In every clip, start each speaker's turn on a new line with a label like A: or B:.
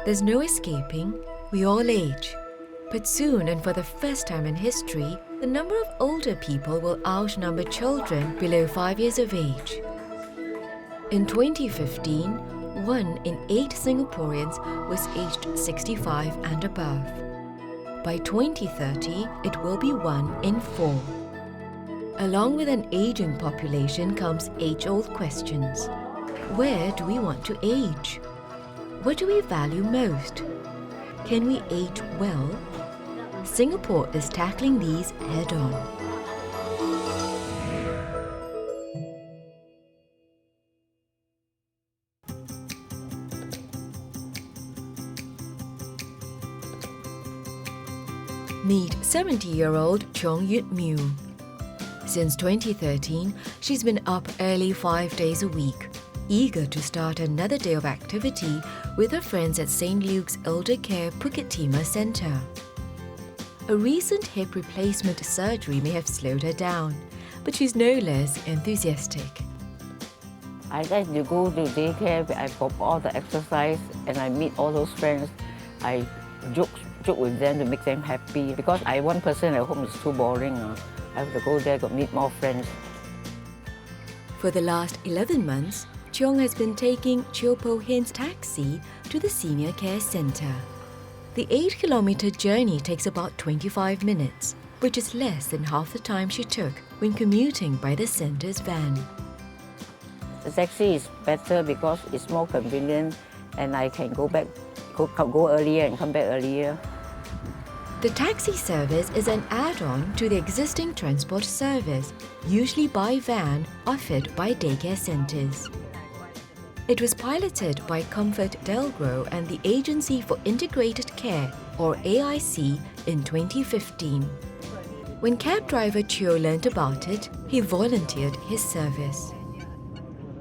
A: There's no escaping, we all age. But soon, and for the first time in history, the number of older people will outnumber children below 5 years of age. In 2015, 1 in 8 Singaporeans was aged 65 and above. By 2030, it will be 1 in 4. Along with an aging population comes age-old questions. Where do we want to age? What do we value most? Can we age well? Singapore is tackling these head-on. Meet 70-year-old Chong Yut Mew. Since 2013, she's been up early 5 days a week, eager to start another day of activity with her friends at St. Luke's Eldercare Bukit Timah Centre. A recent hip replacement surgery may have slowed her down, but she's no less enthusiastic.
B: I like to go to daycare, I pop all the exercise and I meet all those friends. I joke with them to make them happy because one person at home is too boring. I have to go there to meet more friends.
A: For the last 11 months, Cheong has been taking Cheo Po Hin's taxi to the Senior Care Centre. The 8-kilometre journey takes about 25 minutes, which is less than half the time she took when commuting by the centre's van.
B: The taxi is better because it's more convenient and I can go earlier and come back earlier.
A: The taxi service is an add-on to the existing transport service, usually by van offered by daycare centres. It was piloted by Comfort Delgro and the Agency for Integrated Care, or AIC, in 2015. When cab driver Cheo learnt about it, he volunteered his service.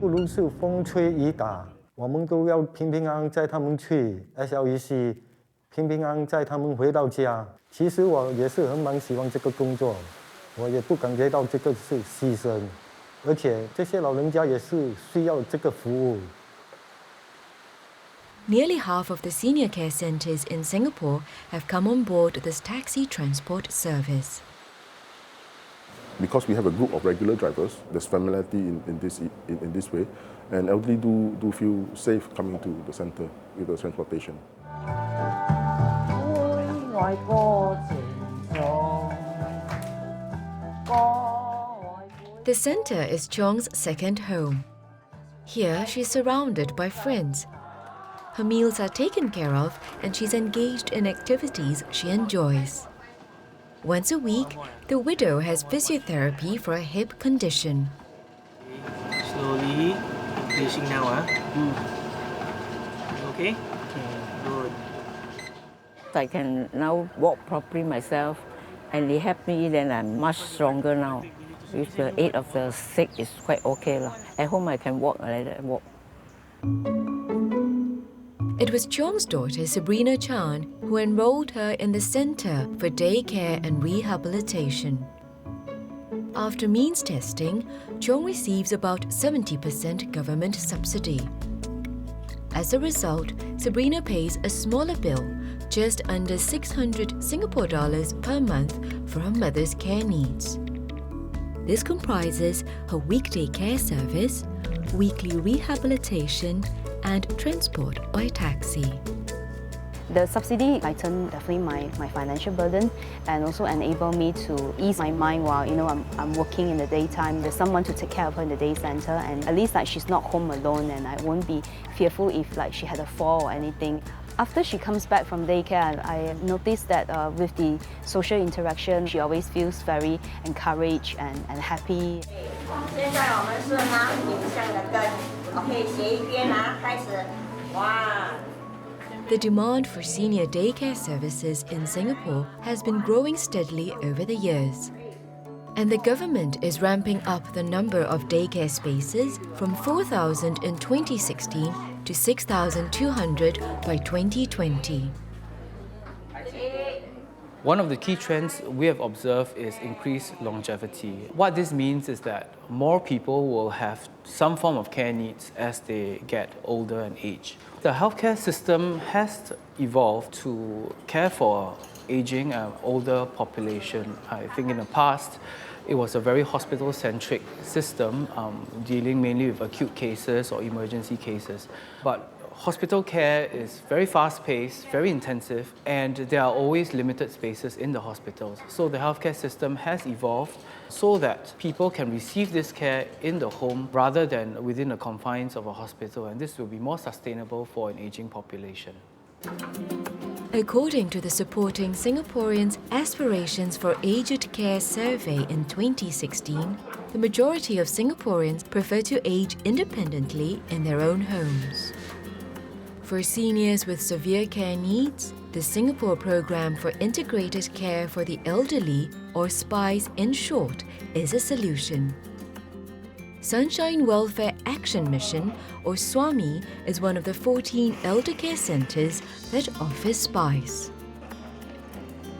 C: 不论是风吹雨打，我们都要平平安安载他们去 SLEC， 平平安安载他们回到家。其实我也是蛮喜欢这个工作，我也不感觉到这个是牺牲，而且这些老人家也是需要这个服务。
A: Nearly half of the senior care centres in Singapore have come on board this taxi transport service.
D: Because we have a group of regular drivers, there's familiarity in this way, and elderly do feel safe coming to the centre with the transportation.
A: The centre is Chong's second home. Here she's surrounded by friends. Her meals are taken care of and she's engaged in activities she enjoys. Once a week, the widow has physiotherapy for a hip condition.
E: Slowly, facing now, Okay? Good.
B: I can now walk properly myself and they help me, then I'm much stronger now. With the aid of the stick, it's quite okay. At home I can walk like that, walk.
A: It was Chong's daughter, Sabrina Chan, who enrolled her in the Centre for Daycare and Rehabilitation. After means testing, Chong receives about 70% government subsidy. As a result, Sabrina pays a smaller bill, just under 600 Singapore dollars per month for her mother's care needs. This comprises her weekday care service, weekly rehabilitation, and transport by taxi.
F: The subsidy lightened definitely my financial burden and also enable me to ease my mind while I'm working in the daytime. There's someone to take care of her in the day centre, and at least she's not home alone and I won't be fearful if she had a fall or anything. After she comes back from daycare, I noticed that with the social interaction, she always feels very encouraged and happy.
A: The demand for senior daycare services in Singapore has been growing steadily over the years. And the government is ramping up the number of daycare spaces from 4,000 in 2016 to 6,200 by 2020.
G: One of the key trends we have observed is increased longevity. What this means is that more people will have some form of care needs as they get older and age. The healthcare system has evolved to care for aging and older population. I think in the past, it was a very hospital-centric system, dealing mainly with acute cases or emergency cases. But hospital care is very fast-paced, very intensive, and there are always limited spaces in the hospitals. So the healthcare system has evolved so that people can receive this care in the home rather than within the confines of a hospital, and this will be more sustainable for an aging population.
A: According to the Supporting Singaporeans' Aspirations for Aged Care survey in 2016, the majority of Singaporeans prefer to age independently in their own homes. For seniors with severe care needs, the Singapore Programme for Integrated Care for the Elderly, or SPICE in short, is a solution. Sunshine Welfare Action Mission, or SWAMI, is one of the 14 elder care centres that offers SPICE.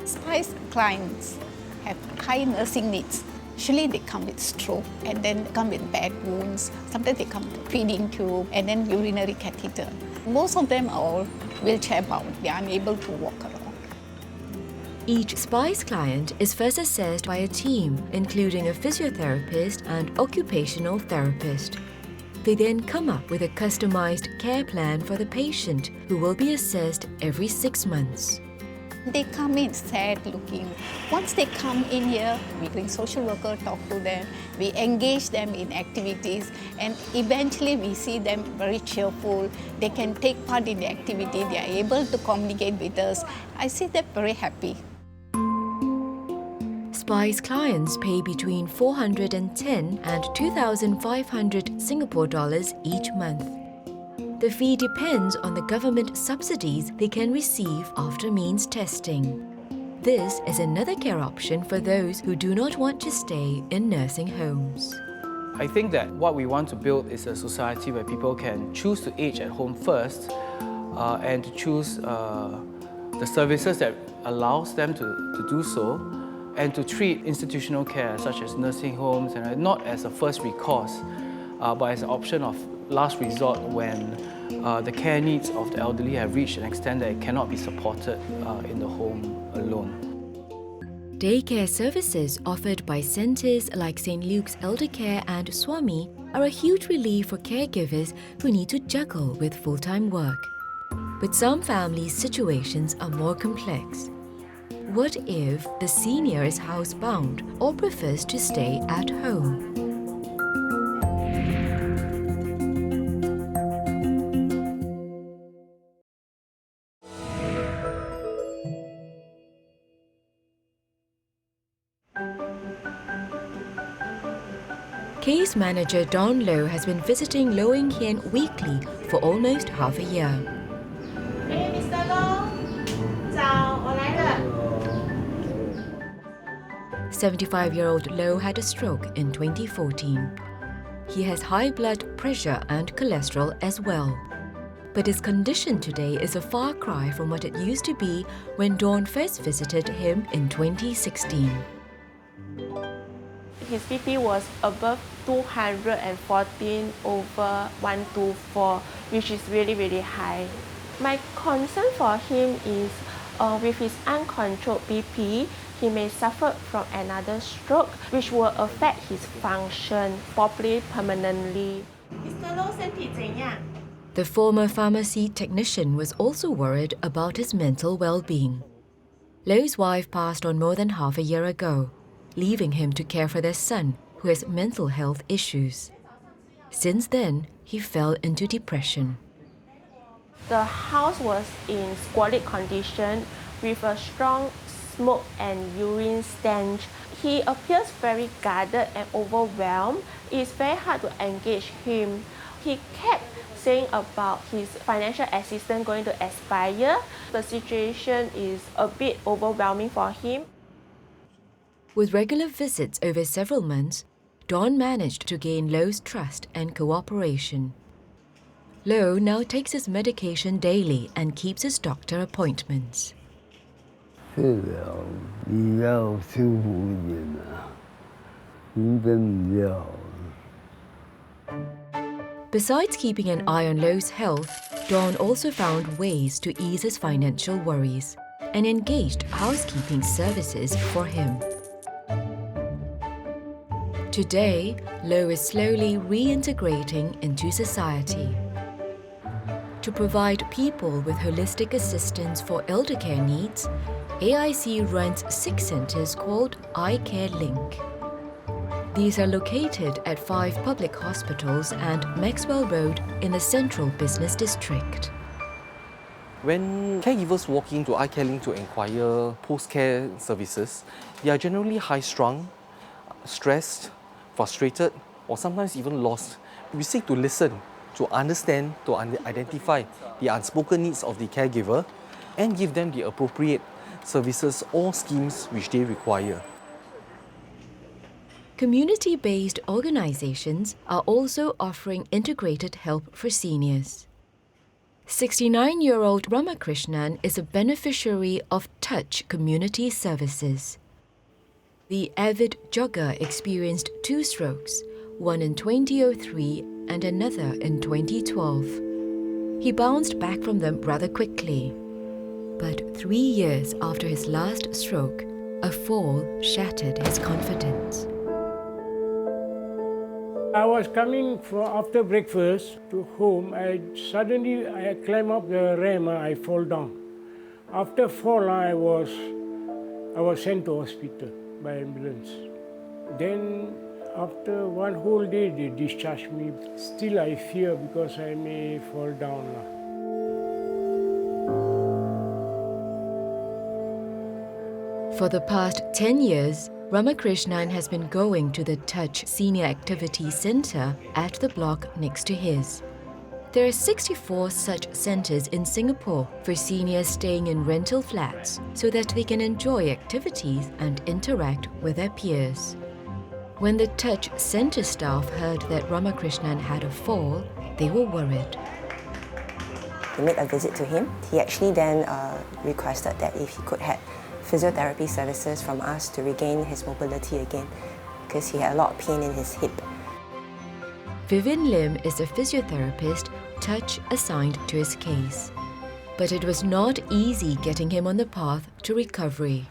H: SPICE clients have high nursing needs. Usually they come with stroke and then come with bad wounds. Sometimes they come with feeding tube and then urinary catheter. Most of them are all wheelchair bound. They are unable to walk around.
A: Each SPICE client is first assessed by a team, including a physiotherapist and occupational therapist. They then come up with a customized care plan for the patient, who will be assessed every 6 months.
H: They come in sad looking. Once they come in here, we bring social worker, talk to them, we engage them in activities, and eventually we see them very cheerful. They can take part in the activity, they are able to communicate with us. I see them very happy.
A: SPICE clients pay between 410 and 2,500 Singapore dollars each month. The fee depends on the government subsidies they can receive after means testing. This is another care option for those who do not want to stay in nursing homes.
G: I think that what we want to build is a society where people can choose to age at home first and to choose the services that allows them to do so, and to treat institutional care such as nursing homes and not as a first recourse, but as an option of last resort when the care needs of the elderly have reached an extent that it cannot be supported in the home alone.
A: Daycare services offered by centres like St. Luke's Eldercare and SWAMI are a huge relief for caregivers who need to juggle with full-time work. But some families' situations are more complex. What if the senior is housebound or prefers to stay at home? Case manager Don Low has been visiting Low Eng Hian weekly for almost half a year.
I: Hey, Mr. Low. 早，我来了。
A: 75-year-old Low had a stroke in 2014. He has high blood pressure and cholesterol as well. But his condition today is a far cry from what it used to be when Dawn first visited him in 2016.
I: His BP was above 214 over 124, which is really, really high. My concern for him is with his uncontrolled BP, he may suffer from another stroke, which will affect his function, probably permanently. Mr. Low 身体怎样?
A: The former pharmacy technician was also worried about his mental well-being. Low's wife passed on more than half a year ago, leaving him to care for their son, who has mental health issues. Since then, he fell into depression.
I: The house was in squalid condition with a strong smoke and urine stench. He appears very guarded and overwhelmed. It's very hard to engage him. He kept saying about his financial assistance going to expire. The situation is a bit overwhelming for him.
A: With regular visits over several months, Dawn managed to gain Low's trust and cooperation. Low now takes his medication daily and keeps his doctor appointments.
J: 治疗比较舒服一点啊，明天比较好。
A: Besides keeping an eye on Lo's health, Don also found ways to ease his financial worries and engaged housekeeping services for him. Today, Lo is slowly reintegrating into society. To provide people with holistic assistance for eldercare needs, AIC runs 6 centres called iCare Link. These are located at 5 public hospitals and Maxwell Road in the Central Business District.
K: When caregivers walk into iCare Link to inquire post-care services, they are generally high-strung, stressed, frustrated, or sometimes even lost. We seek to listen, to understand, to identify the unspoken needs of the caregiver and give them the appropriate services or schemes which they require.
A: Community-based organizations are also offering integrated help for seniors. 69-year-old Ramakrishnan is a beneficiary of Touch Community Services. The avid jogger experienced 2 strokes, one in 2003 and another in 2012. He bounced back from them rather quickly. But 3 years after his last stroke, a fall shattered his confidence.
L: I was coming after breakfast to home. Suddenly I climb up the ramp. I fall down. After fall, I was sent to hospital by ambulance. Then after one whole day, they discharged me. Still I fear because I may fall down.
A: For the past 10 years, Ramakrishnan has been going to the Touch Senior Activity Centre at the block next to his. There are 64 such centres in Singapore for seniors staying in rental flats so that they can enjoy activities and interact with their peers. When the Touch Centre staff heard that Ramakrishnan had a fall, they were worried.
M: We made a visit to him. He actually then requested that if he could have physiotherapy services from us to regain his mobility again, because he had a lot of pain in his hip.
A: Vivian Lim is a physiotherapist Touch assigned to his case. But it was not easy getting him on the path to recovery.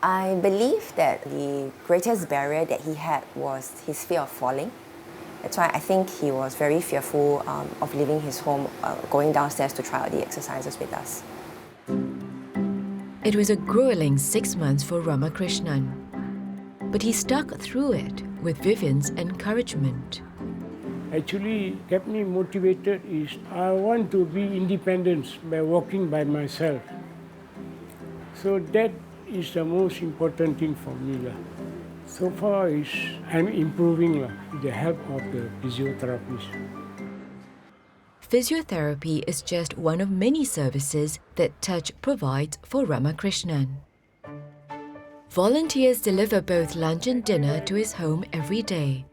M: I believe that the greatest barrier that he had was his fear of falling. That's why I think he was very fearful of leaving his home, going downstairs to try out the exercises with us.
A: It was a grueling 6 months for Ramakrishnan, but he stuck through it with Vivian's encouragement.
L: Actually kept me motivated is I want to be independent by walking by myself. So that is the most important thing for me. So far I'm improving with the help of the physiotherapist.
A: Physiotherapy is just one of many services that Touch provides for Ramakrishnan. Volunteers deliver both lunch and dinner to his home every day.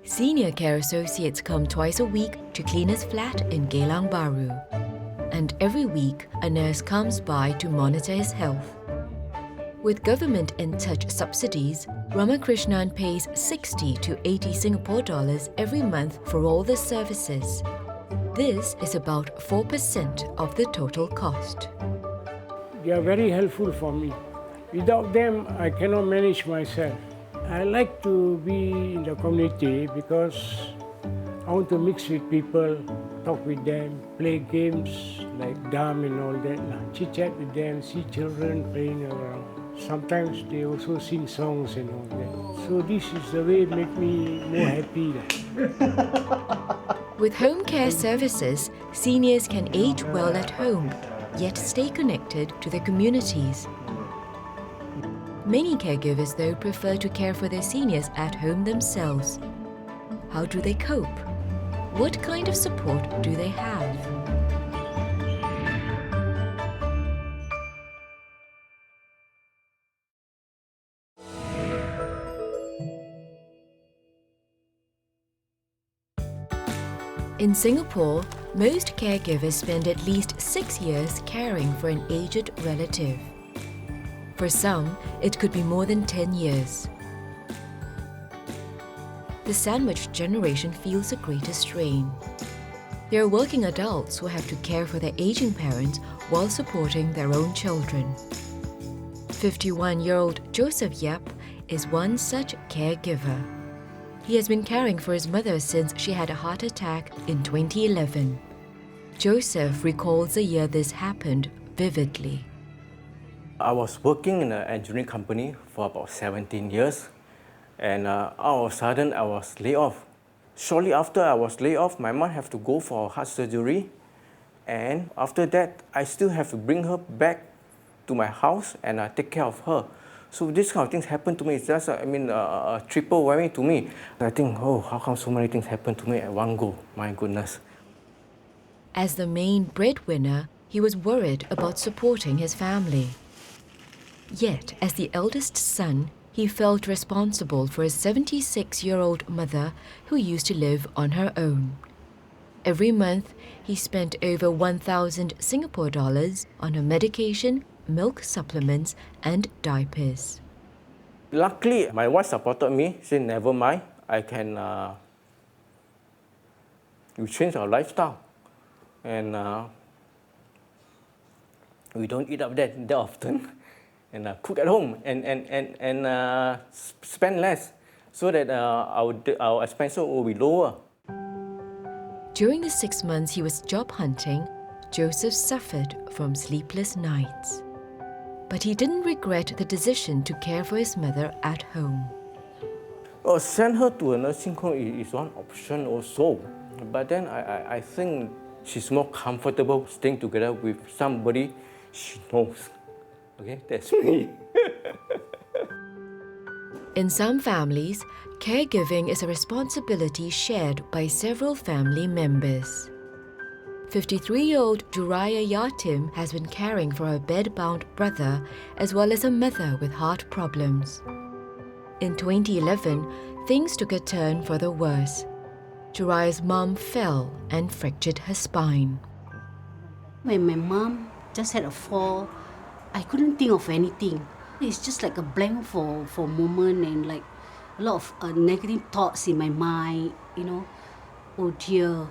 A: Senior care associates come twice a week to clean his flat in Geylang Bahru. And every week, a nurse comes by to monitor his health. With government and Touch subsidies, Ramakrishnan pays 60 to 80 Singapore dollars every month for all the services. This is about 4% of the total cost.
L: They are very helpful for me. Without them, I cannot manage myself. I like to be in the community because I want to mix with people, talk with them, play games like dam and all that. Chit-chat with them, see children playing around. Sometimes they also sing songs and all that. So this is the way it makes me more happy.
A: With home care services, seniors can age well at home, yet stay connected to their communities. Many caregivers, though, prefer to care for their seniors at home themselves. How do they cope? What kind of support do they have? In Singapore, Most caregivers spend at least 6 years caring for an aged relative. For some, it could be more than 10 years. The sandwich generation feels the greatest strain. They are working adults who have to care for their aging parents while supporting their own children. 51-year-old Joseph Yap is one such caregiver. He has been caring for his mother since she had a heart attack in 2011. Joseph recalls the year this happened vividly.
N: I was working in an engineering company for about 17 years, and all of a sudden I was laid off. Shortly after I was laid off, my mom had to go for heart surgery, and after that, I still have to bring her back to my house and take care of her. So this kind of things happen to me. It's just, a triple worry to me. I think, oh, how come so many things happen to me at one go? My goodness.
A: As the main breadwinner, he was worried about supporting his family. Yet, as the eldest son, he felt responsible for his 76-year-old mother who used to live on her own. Every month, he spent over 1,000 Singapore dollars on her medication, milk supplements, and diapers.
N: Luckily, my wife supported me. She said, never mind, we change our lifestyle. And we don't eat up that often. And cook at home and spend less so that our expenses will be lower.
A: During the 6 months he was job hunting, Joseph suffered from sleepless nights. But he didn't regret the decision to care for his mother at home.
N: Send her to a nursing home is one option also. But then I think she's more comfortable staying together with somebody she knows. Okay, that's me.
A: In some families, caregiving is a responsibility shared by several family members. 53-year-old Juraya Yatim has been caring for her bed-bound brother as well as a mother with heart problems. In 2011, things took a turn for the worse. Juraya's mom fell and fractured her spine.
O: When my mom just had a fall, I couldn't think of anything. It's just like a blank for a moment and like a lot of negative thoughts in my mind, Oh dear,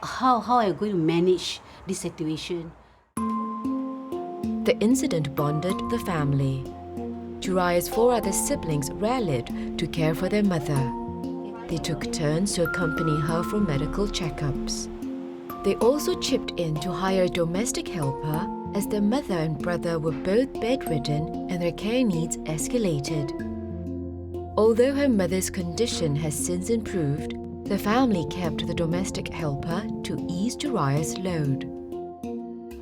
O: how am I going to manage this situation?
A: The incident bonded the family. Juraya's 4 other siblings rallied to care for their mother. They took turns to accompany her for medical checkups. They also chipped in to hire a domestic helper as their mother and brother were both bedridden and their care needs escalated. Although her mother's condition has since improved, the family kept the domestic helper to ease Juraya's load.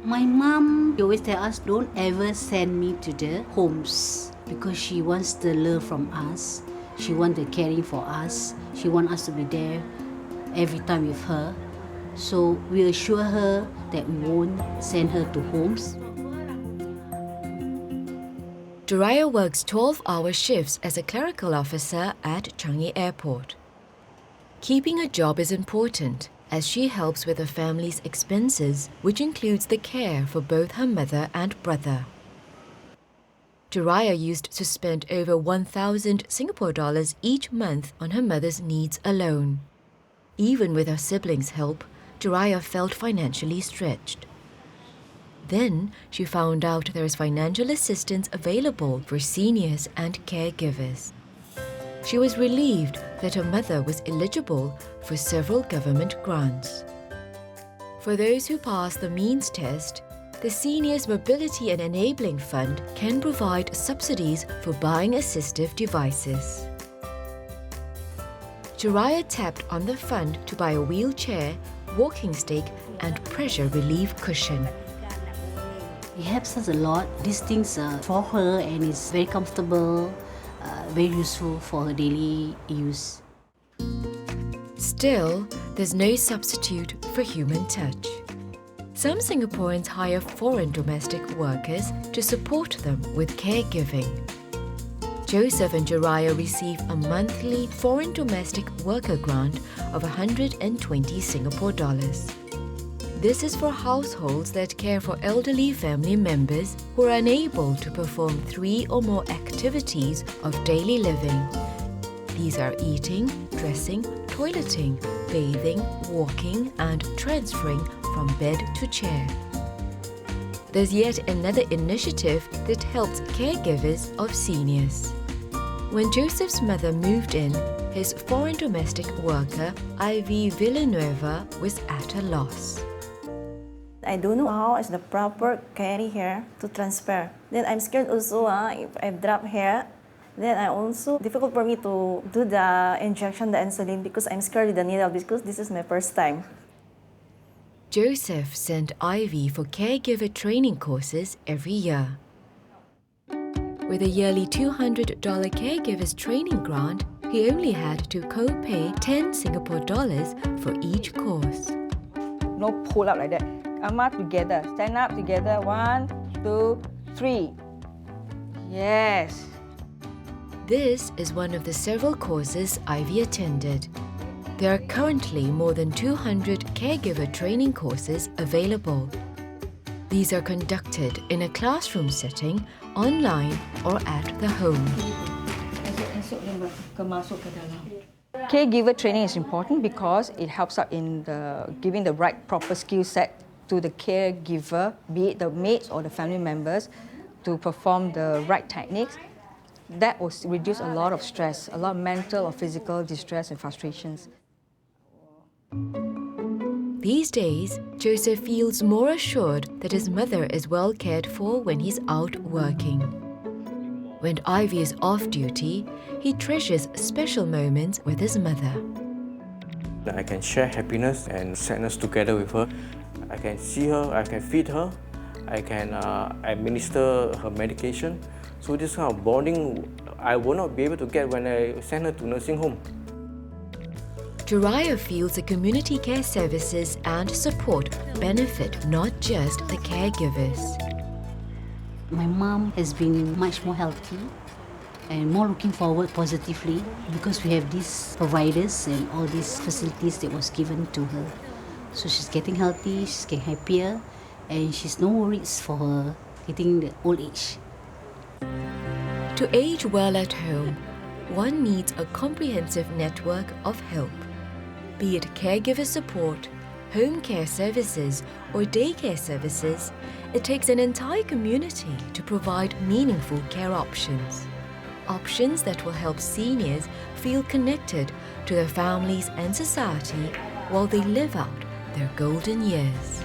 O: My mom always tell us, don't ever send me to the homes because she wants the love from us. She wants the caring for us. She wants us to be there every time with her. So we assure her that we won't send her to homes.
A: Juraya works 12-hour shifts as a clerical officer at Changi Airport. Keeping a job is important as she helps with her family's expenses, which includes the care for both her mother and brother. Juraya used to spend over 1,000 Singapore dollars each month on her mother's needs alone. Even with her siblings' help, Juraya felt financially stretched. Then she found out there is financial assistance available for seniors and caregivers. She was relieved that her mother was eligible for several government grants. For those who pass the means test, the Seniors Mobility and Enabling Fund can provide subsidies for buying assistive devices. Juraya tapped on the fund to buy a wheelchair, walking stick, and pressure relief cushion.
O: It helps us a lot. These things are for her and it's very comfortable, very useful for her daily use.
A: Still, there's no substitute for human touch. Some Singaporeans hire foreign domestic workers to support them with caregiving. Joseph and Juraya receive a monthly foreign domestic worker grant of 120 Singapore dollars. This is for households that care for elderly family members who are unable to perform 3 or more activities of daily living. These are eating, dressing, toileting, bathing, walking, and transferring from bed to chair. There's yet another initiative that helps caregivers of seniors. When Joseph's mother moved in, his foreign domestic worker, Ivy Villanueva, was at a loss.
P: I don't know how is the proper carry hair to transfer. Then I'm scared also if I drop hair. Then I also difficult for me to do the injection, the insulin, because I'm scared with the needle because this is my first time.
A: Joseph sent Ivy for caregiver training courses every year. With a yearly $200 caregivers training grant, he only had to co-pay 10 Singapore dollars for each course.
Q: No pull up like that. Come up together. Stand up together. 1, 2, 3. Yes.
A: This is one of the several courses Ivy attended. There are currently more than 200 caregiver training courses available. These are conducted in a classroom setting, online, or at the home.
Q: Caregiver training is important because it helps out in giving the right proper skill set to the caregiver, be it the mates or the family members, to perform the right techniques. That will reduce a lot of stress, a lot of mental or physical distress and frustrations.
A: These days, Joseph feels more assured that his mother is well cared for when he's out working. When Ivy is off duty, he treasures special moments with his mother.
N: I can share happiness and sadness together with her. I can see her, I can feed her, I can administer her medication. So this kind of bonding I will not be able to get when I send her to nursing home.
A: Jariah feels the community care services and support benefit not just the caregivers.
O: My mom has been much more healthy and more looking forward positively because we have these providers and all these facilities that was given to her. So she's getting healthy, she's getting happier, and she's no worries for her getting the old age.
A: To age well at home, one needs a comprehensive network of help. Be it caregiver support, home care services, or daycare services, it takes an entire community to provide meaningful care options. Options that will help seniors feel connected to their families and society while they live out their golden years.